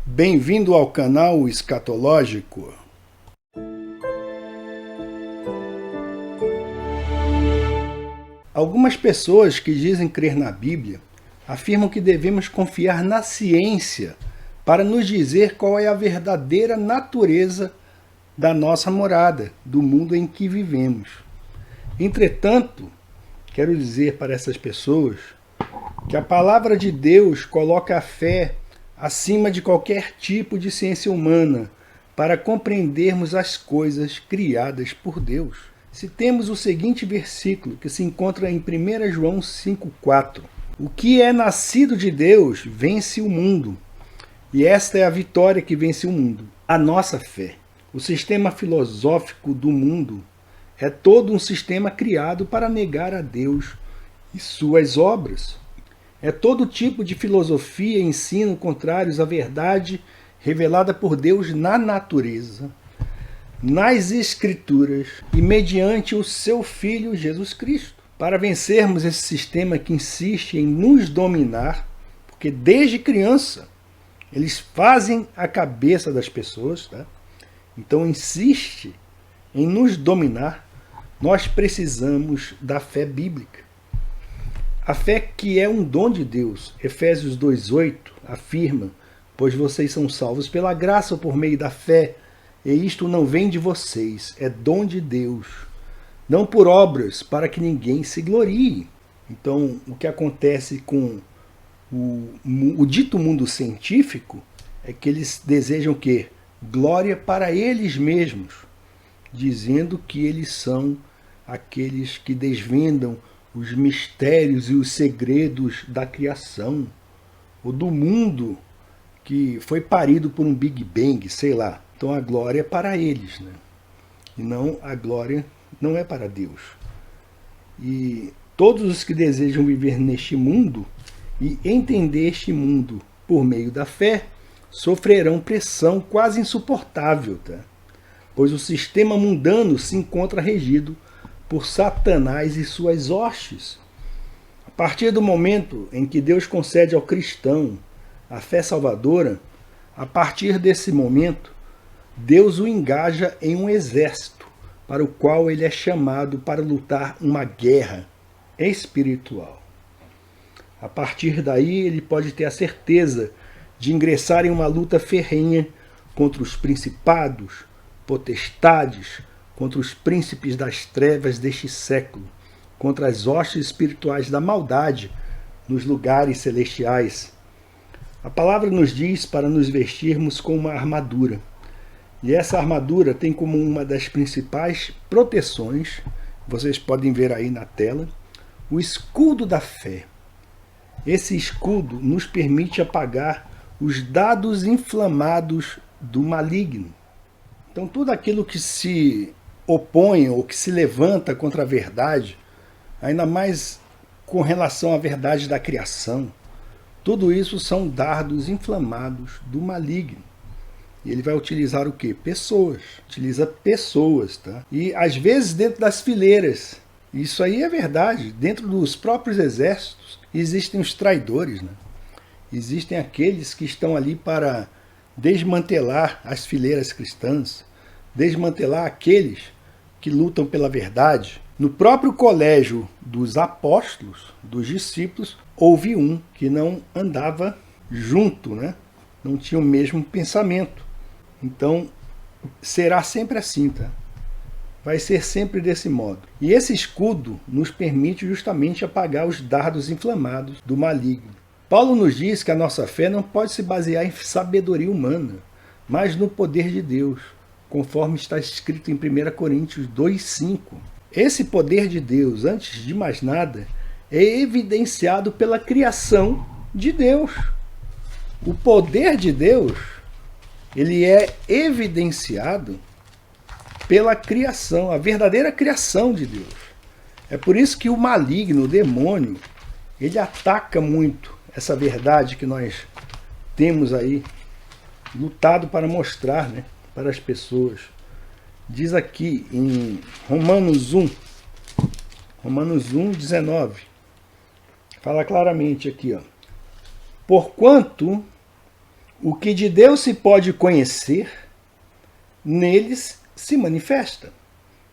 Bem-vindo ao canal Escatológico. Algumas pessoas que dizem crer na Bíblia afirmam que devemos confiar na ciência para nos dizer qual é a verdadeira natureza da nossa morada, do mundo em que vivemos. Entretanto, quero dizer para essas pessoas que a palavra de Deus coloca a fé acima de qualquer tipo de ciência humana para compreendermos as coisas criadas por Deus. Se temos o seguinte versículo que se encontra em 1 João 5,4: o que é nascido de Deus vence o mundo, e esta é a vitória que vence o mundo, a nossa fé. O sistema filosófico do mundo é todo um sistema criado para negar a Deus e suas obras. É todo tipo de filosofia e ensino contrários à verdade revelada por Deus na natureza, nas Escrituras e mediante o seu Filho Jesus Cristo. Para vencermos esse sistema que insiste em nos dominar, porque desde criança eles fazem a cabeça das pessoas, tá? Então insiste em nos dominar, nós precisamos da fé bíblica. A fé que é um dom de Deus. Efésios 2,8 afirma: pois vocês são salvos pela graça ou por meio da fé, e isto não vem de vocês, é dom de Deus, não por obras, para que ninguém se glorie. Então, o que acontece com o dito mundo científico é que eles desejam o quê? Glória para eles mesmos, dizendo que eles são aqueles que desvendam os mistérios e os segredos da criação, ou do mundo que foi parido por um Big Bang, sei lá. Então a glória é para eles, né? E não, a glória não é para Deus. E todos os que desejam viver neste mundo e entender este mundo por meio da fé sofrerão pressão quase insuportável, tá? Pois o sistema mundano se encontra regido por Satanás e suas hostes. A partir do momento em que Deus concede ao cristão a fé salvadora, a partir desse momento, Deus o engaja em um exército, para o qual ele é chamado para lutar uma guerra espiritual. A partir daí, ele pode ter a certeza de ingressar em uma luta ferrenha contra os principados, potestades, contra os príncipes das trevas deste século, contra as hostes espirituais da maldade nos lugares celestiais. A palavra nos diz para nos vestirmos com uma armadura. E essa armadura tem como uma das principais proteções, vocês podem ver aí na tela, o escudo da fé. Esse escudo nos permite apagar os dados inflamados do maligno. Então tudo aquilo que se opõe ou que se levanta contra a verdade, ainda mais com relação à verdade da criação, tudo isso são dardos inflamados do maligno. E ele vai utilizar o quê? Pessoas. Utiliza pessoas, tá? E às vezes dentro das fileiras. Isso aí é verdade. Dentro dos próprios exércitos existem os traidores, né? Existem aqueles que estão ali para desmantelar as fileiras cristãs, desmantelar aqueles que lutam pela verdade. No próprio colégio dos apóstolos, dos discípulos, houve um que não andava junto, né? Não tinha o mesmo pensamento. Então, será sempre assim, tá? Vai ser sempre desse modo. E esse escudo nos permite justamente apagar os dardos inflamados do maligno. Paulo nos diz que a nossa fé não pode se basear em sabedoria humana, mas no poder de Deus, conforme está escrito em 1 Coríntios 2,5. Esse poder de Deus, antes de mais nada, é evidenciado pela criação de Deus. O poder de Deus, ele é evidenciado pela criação, a verdadeira criação de Deus. É por isso que o maligno, o demônio, ele ataca muito essa verdade que nós temos aí lutado para mostrar, né, para as pessoas. Diz aqui em Romanos 1:19, fala claramente aqui, ó: porquanto O que de Deus se pode conhecer, neles se manifesta,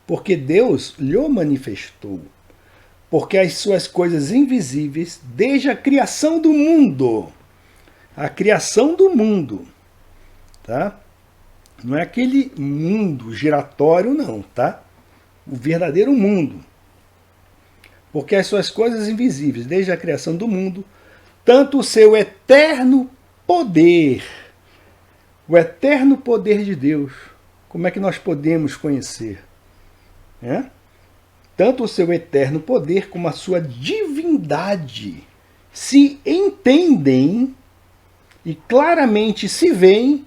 porque Deus lhe manifestou. Porque as suas coisas invisíveis, desde a criação do mundo, tá? Não é aquele mundo giratório, não, tá? O verdadeiro mundo. Porque as suas coisas invisíveis, desde a criação do mundo, tanto o seu eterno poder, o eterno poder de Deus, como é que nós podemos conhecer? Tanto o seu eterno poder como a sua divindade se entendem e claramente se veem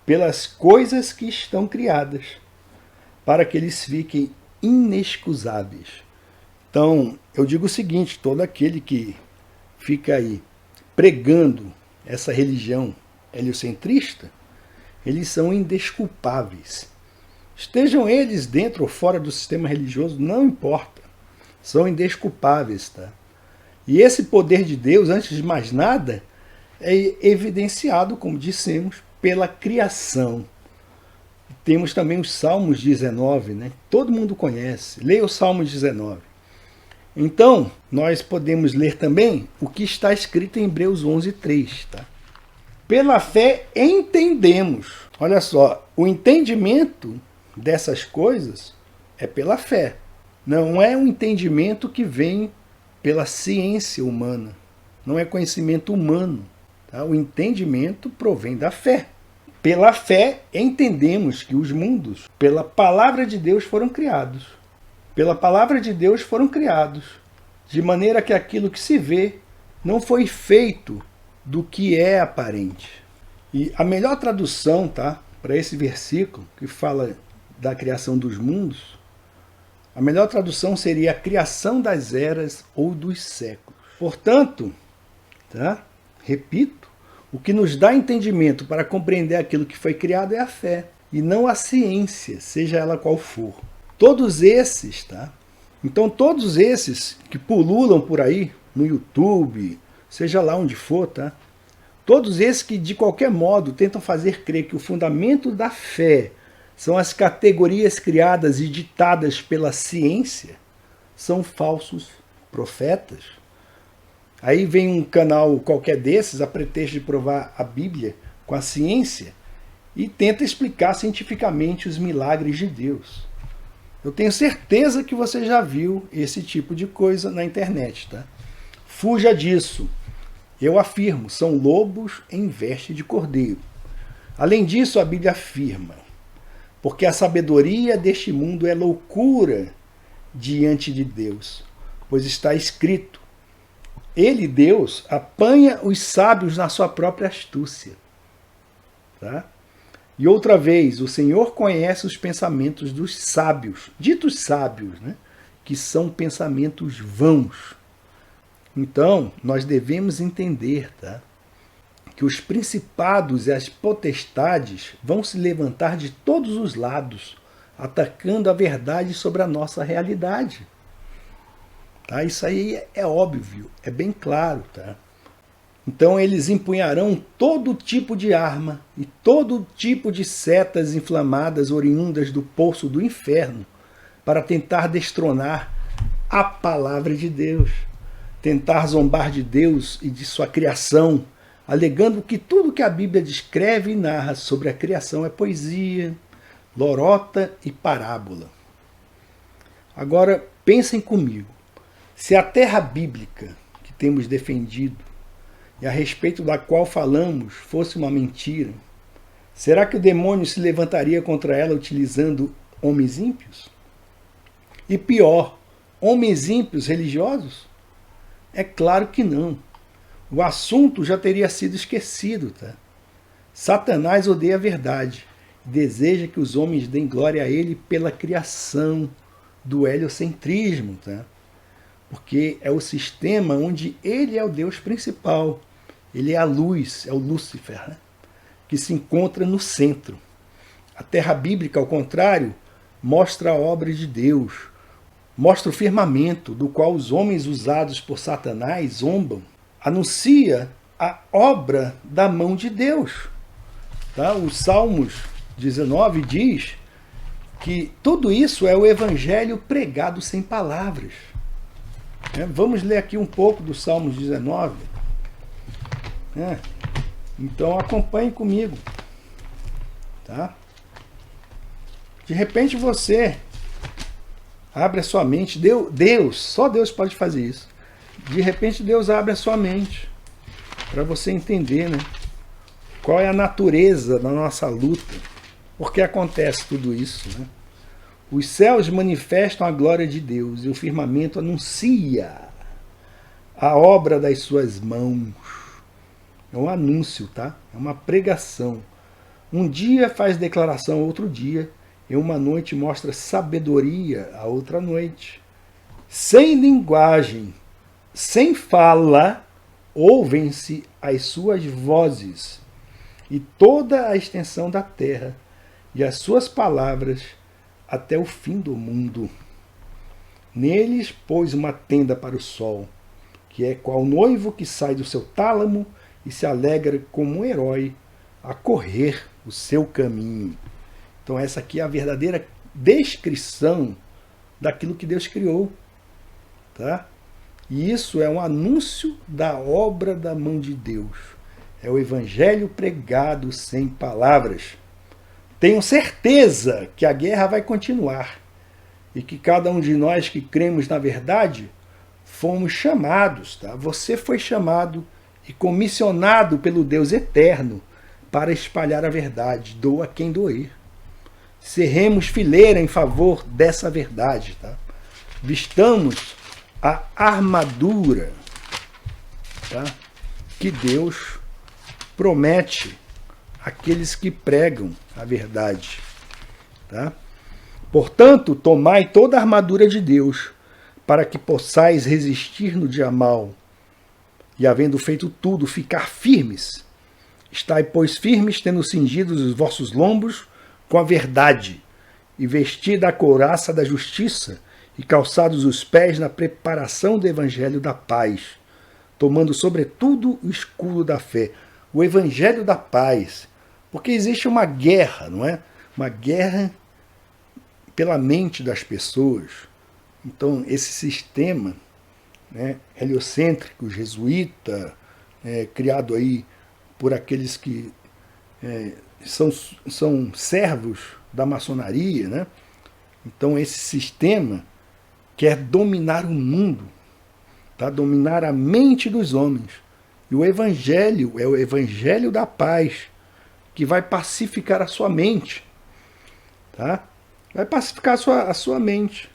pelas coisas que estão criadas, para que eles fiquem inexcusáveis. Então, eu digo o seguinte, todo aquele que fica aí pregando essa religião heliocentrista, eles são indesculpáveis. Estejam eles dentro ou fora do sistema religioso, não importa. São indesculpáveis, tá? E esse poder de Deus, antes de mais nada, é evidenciado, como dissemos, pela criação. Temos também os Salmos 19, né? Todo mundo conhece. Leia o Salmos 19. Então, nós podemos ler também o que está escrito em Hebreus 11:3, tá? Pela fé entendemos. Olha só, o entendimento dessas coisas é pela fé. Não é um entendimento que vem pela ciência humana. Não é conhecimento humano. Tá? O entendimento provém da fé. Pela fé entendemos que os mundos, pela palavra de Deus, foram criados. Pela palavra de Deus foram criados. De maneira que aquilo que se vê não foi feito do que é aparente. E a melhor tradução, tá, para esse versículo que fala da criação dos mundos, a melhor tradução seria a criação das eras ou dos séculos. Portanto, tá, repito, o que nos dá entendimento para compreender aquilo que foi criado é a fé, e não a ciência, seja ela qual for. Todos esses, tá? Então todos esses que pululam por aí, no YouTube, seja lá onde for, tá? Todos esses que, de qualquer modo, tentam fazer crer que o fundamento da fé são as categorias criadas e ditadas pela ciência, são falsos profetas. Aí vem um canal qualquer desses, a pretexto de provar a Bíblia com a ciência, e tenta explicar cientificamente os milagres de Deus. Eu tenho certeza que você já viu esse tipo de coisa na internet, tá? Fuja disso. Eu afirmo, são lobos em veste de cordeiro. Além disso, a Bíblia afirma, porque a sabedoria deste mundo é loucura diante de Deus, pois está escrito, ele, Deus, apanha os sábios na sua própria astúcia. Tá? E outra vez, o Senhor conhece os pensamentos dos sábios, ditos sábios, né? Que são pensamentos vãos. Então, nós devemos entender, tá? Que os principados e as potestades vão se levantar de todos os lados, atacando a verdade sobre a nossa realidade. Tá? Isso aí é óbvio, é bem claro. Tá? Então eles empunharão todo tipo de arma e todo tipo de setas inflamadas oriundas do poço do inferno para tentar destronar a palavra de Deus, tentar zombar de Deus e de sua criação, alegando que tudo que a Bíblia descreve e narra sobre a criação é poesia, lorota e parábola. Agora, pensem comigo. Se a terra bíblica que temos defendido e a respeito da qual falamos fosse uma mentira, será que o demônio se levantaria contra ela utilizando homens ímpios? E pior, homens ímpios religiosos? É claro que não. O assunto já teria sido esquecido. Tá? Satanás odeia a verdade e deseja que os homens deem glória a ele pela criação do heliocentrismo. Tá? Porque é o sistema onde ele é o Deus principal. Ele é a luz, é o Lúcifer, né? Que se encontra no centro. A terra bíblica, ao contrário, mostra a obra de Deus, mostra o firmamento do qual os homens usados por Satanás zombam, anuncia a obra da mão de Deus. Tá? O Salmos 19 diz que tudo isso é o evangelho pregado sem palavras. Vamos ler aqui um pouco do Salmos 19. Então acompanhe comigo. Tá? De repente você abre a sua mente. Deus, só Deus pode fazer isso. De repente Deus abre a sua mente para você entender, né, qual é a natureza da nossa luta. Por que acontece tudo isso? Né? Os céus manifestam a glória de Deus e o firmamento anuncia a obra das suas mãos. É um anúncio, tá? É uma pregação. Um dia faz declaração a outro dia, e uma noite mostra sabedoria a outra noite. Sem linguagem, sem fala, ouvem-se as suas vozes, e toda a extensão da terra, e as suas palavras até o fim do mundo. Neles pôs uma tenda para o sol, que é qual noivo que sai do seu tálamo e se alegra como um herói a correr o seu caminho. Então essa aqui é a verdadeira descrição daquilo que Deus criou. Tá? E isso é um anúncio da obra da mão de Deus. É o evangelho pregado sem palavras. Tenho certeza que a guerra vai continuar e que cada um de nós que cremos na verdade fomos chamados. Tá? Você foi chamado e comissionado pelo Deus eterno para espalhar a verdade, doa quem doer. Cerremos fileira em favor dessa verdade. Tá? Vistamos a armadura, tá, que Deus promete àqueles que pregam a verdade. Tá? Portanto, tomai toda a armadura de Deus, para que possais resistir no dia mau, e havendo feito tudo, ficar firmes. Estai, pois, firmes, tendo cingidos os vossos lombos com a verdade, e vestida a couraça da justiça, e calçados os pés na preparação do evangelho da paz, tomando sobretudo o escudo da fé, o evangelho da paz, porque existe uma guerra, não é? Uma guerra pela mente das pessoas. Então esse sistema, né, heliocêntrico, jesuíta, criado aí por aqueles que são servos da maçonaria, né? Então esse sistema quer dominar o mundo, tá? Dominar a mente dos homens. E o evangelho é o evangelho da paz, que vai pacificar a sua mente. Tá? Vai pacificar a sua mente.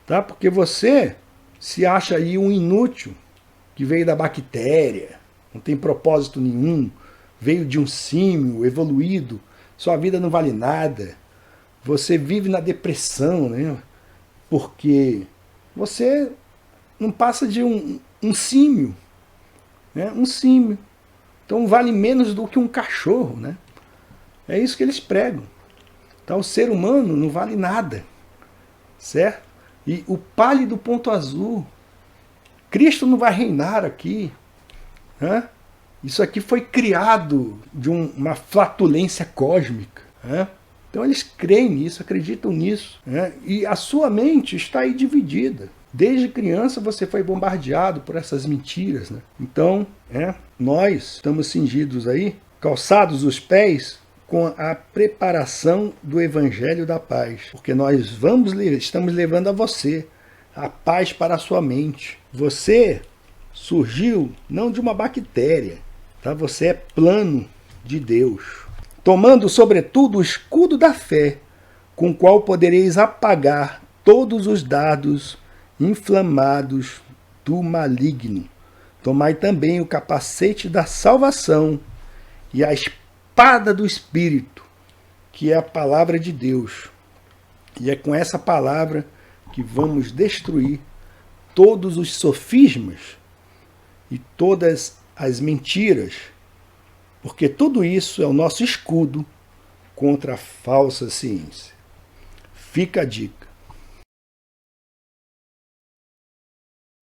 Tá? Porque você se acha aí um inútil, que veio da bactéria, não tem propósito nenhum, veio de um símio evoluído, sua vida não vale nada. Você vive na depressão, né? Porque você não passa de um símio, né? Um símio. Então vale menos do que um cachorro, né? É isso que eles pregam. Então o ser humano não vale nada, certo? E o pálido ponto azul, Cristo não vai reinar aqui, né? Isso aqui foi criado de uma flatulência cósmica, né? Então eles creem nisso, acreditam nisso, né? E a sua mente está aí dividida. Desde criança você foi bombardeado por essas mentiras, né? Então, nós estamos cingidos aí, calçados os pés com a preparação do evangelho da paz, porque nós estamos levando a você a paz para a sua mente. Você surgiu não de uma bactéria, tá? Você é plano de Deus. Tomando, sobretudo, o escudo da fé, com o qual podereis apagar todos os dardos inflamados do maligno. Tomai também o capacete da salvação e a espada do Espírito, que é a palavra de Deus. E é com essa palavra que vamos destruir todos os sofismas e todas as mentiras, porque tudo isso é o nosso escudo contra a falsa ciência. Fica a dica.